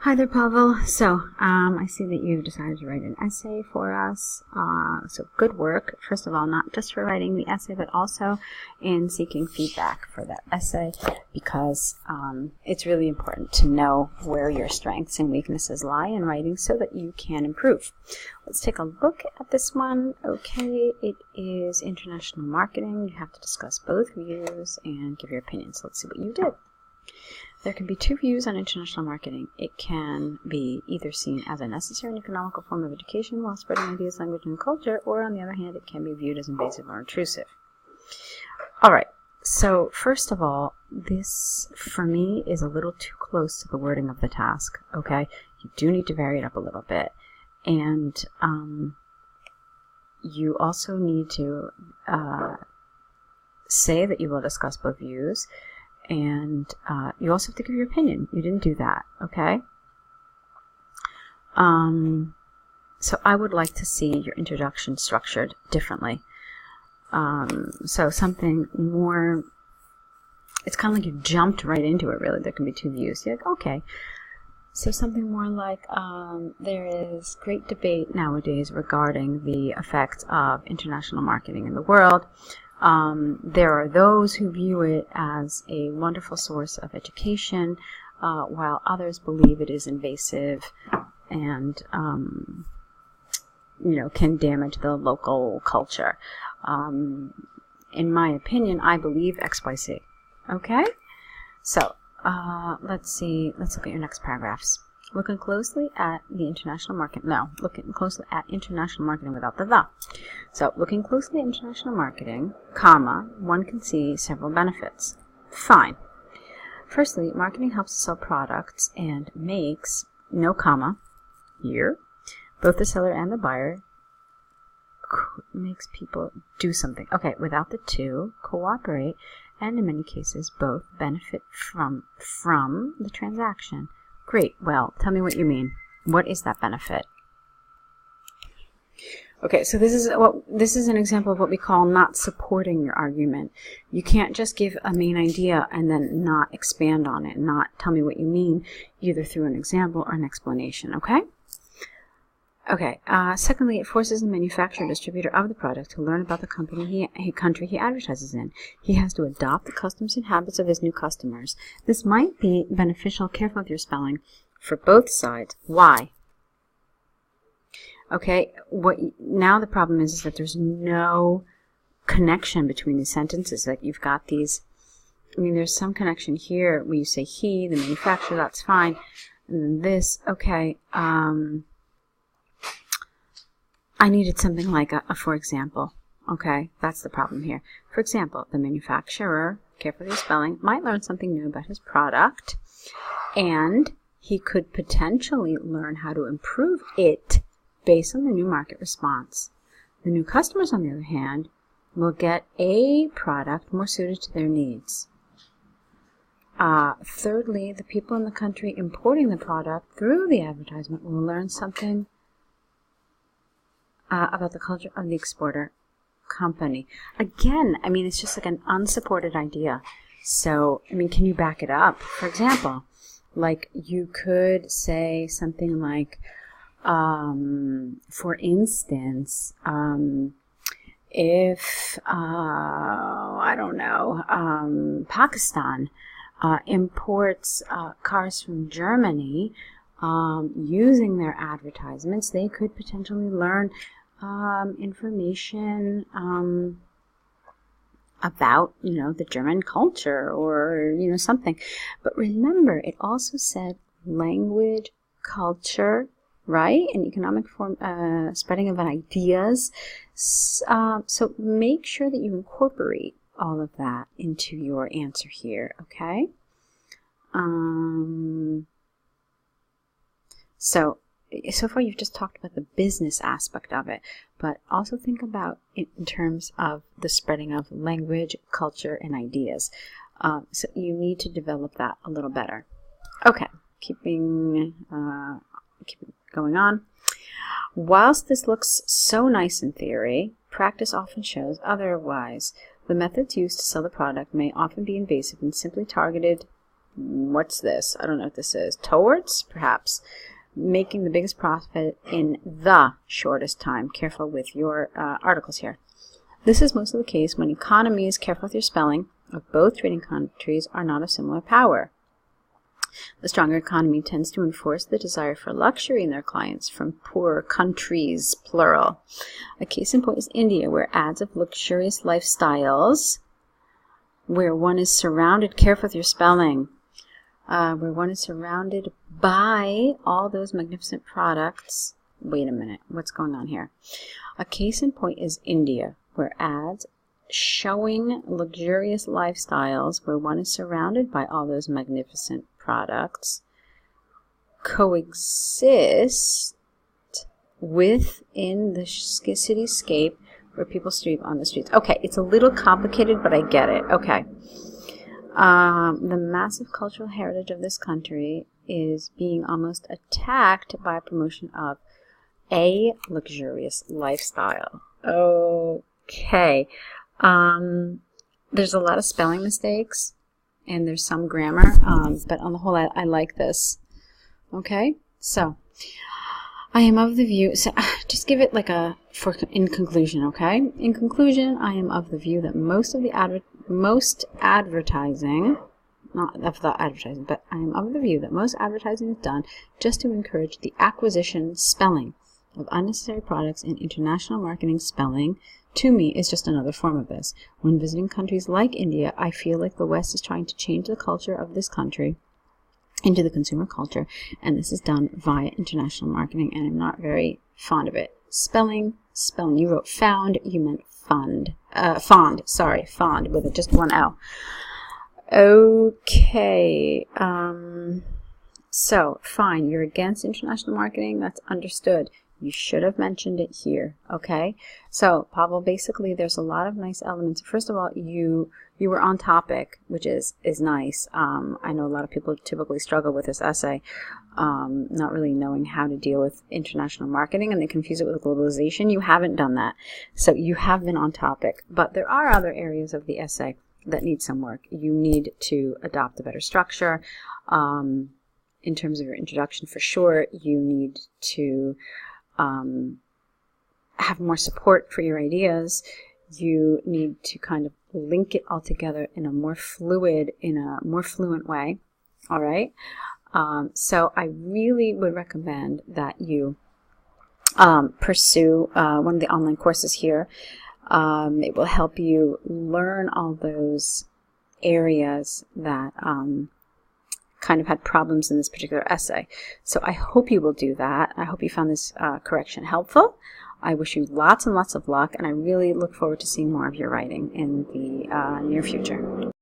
Hi there, Pawel. So, I see that you've decided to write an essay for us. So good work. First of all, not just for writing the essay, but also in seeking feedback for that essay, because it's really important to know where your strengths and weaknesses lie in writing so that you can improve. Let's take a look at this one. Okay, it is international marketing. You have to discuss both views and give your opinion. So let's see what you did. There can be two views on international marketing. It can be either seen as a necessary and economical form of education while spreading ideas, language, and culture, or on the other hand, it can be viewed as invasive or intrusive. All right, so first of all, this, for me, is a little too close to the wording of the task, okay? You do need to vary it up a little bit. And you also need to say that you will discuss both views. And you also have to give your opinion. You didn't do that, okay? So I would like to see your introduction structured differently. So something more, it's kind of like you jumped right into it, really. There can be two views. You're like, okay. So something more like, there is great debate nowadays regarding the effects of international marketing in the world. There are those who view it as a wonderful source of education, while others believe it is invasive and, can damage the local culture. In my opinion, I believe X, Y, Z. Okay? So, let's look at your next paragraphs. Looking closely at the international market. No, looking closely at international marketing without the the. So, looking closely at international marketing, comma, one can see several benefits. Fine. Firstly, marketing helps to sell products and makes, no comma, here, both the seller and the buyer, makes people do something. Okay, without the two, cooperate, and in many cases, both benefit from the transaction. Great. Well, tell me what you mean. What is that benefit? Okay, so this is an example of what we call not supporting your argument. You can't just give a main idea and then not expand on it, not tell me what you mean, either through an example or an explanation, okay? Okay, secondly, it forces the manufacturer or distributor of the product to learn about the country he advertises in. He has to adopt the customs and habits of his new customers. This might be beneficial, careful with your spelling, for both sides. Why? Okay, now the problem is that there's no connection between these sentences. Like you've got these, there's some connection here where you say he, the manufacturer, that's fine. And then this, okay, I needed something like a for example. Okay, that's the problem here. For example, the manufacturer, careful with your spelling, might learn something new about his product, and he could potentially learn how to improve it based on the new market response. The new customers, on the other hand, will get a product more suited to their needs. Thirdly, the people in the country importing the product through the advertisement will learn something about the culture of the exporter company. Again, it's just like an unsupported idea. So, can you back it up? For example, like you could say something like, for instance, if, Pakistan imports cars from Germany, using their advertisements, they could potentially learn information about, the German culture or, something. But remember, it also said language, culture, right? And economic spreading of ideas. So make sure that you incorporate all of that into your answer here, okay? So far you've just talked about the business aspect of it, but also think about it in terms of the spreading of language, culture, and ideas. So you need to develop that a little better. Okay, keeping going on. Whilst this looks so nice in theory, practice often shows otherwise. The methods used to sell the product may often be invasive and simply targeted what's this? I don't know what this is. Towards, perhaps, making the biggest profit in the shortest time. Careful with your articles here. This is mostly the case when economies, careful with your spelling, of both trading countries are not of similar power. The stronger economy tends to enforce the desire for luxury in their clients from poorer countries, plural. A case in point is India, where ads of luxurious lifestyles, where one is surrounded, careful with your spelling, where one is surrounded by all those magnificent products. Wait a minute, what's going on here? A case in point is India, where ads showing luxurious lifestyles, where one is surrounded by all those magnificent products, coexist within the cityscape where people sleep on the streets. Okay, it's a little complicated, but I get it. Okay. The massive cultural heritage of this country is being almost attacked by promotion of a luxurious lifestyle. Okay. There's a lot of spelling mistakes and there's some grammar, but on the whole I like this. Okay, so I am of the view, so just give it like in conclusion, okay? In conclusion, I am of the view that most advertising, not of the advertising, but I am of the view that most advertising is done just to encourage the acquisition, spelling of unnecessary products, and international marketing. Spelling, to me, is just another form of this. When visiting countries like India, I feel like the West is trying to change the culture of this country into the consumer culture, and this is done via international marketing, and I'm not very fond of it. Spelling. You wrote found, you meant fond, with just one L. Okay, so, fine, you're against international marketing, that's understood. You should have mentioned it here, okay? So, Pawel, basically, there's a lot of nice elements. First of all, you were on topic, which is nice. I know a lot of people typically struggle with this essay, not really knowing how to deal with international marketing, and they confuse it with globalization. You haven't done that. So, you have been on topic. But there are other areas of the essay that need some work. You need to adopt a better structure. In terms of your introduction, for sure, you need to have more support for your ideas. You need to kind of link it all together in a more fluent way. All right. So I really would recommend that you pursue one of the online courses here. It will help you learn all those areas that kind of had problems in this particular essay. So I hope you will do that. I hope you found this correction helpful. I wish you lots and lots of luck, and I really look forward to seeing more of your writing in the near future.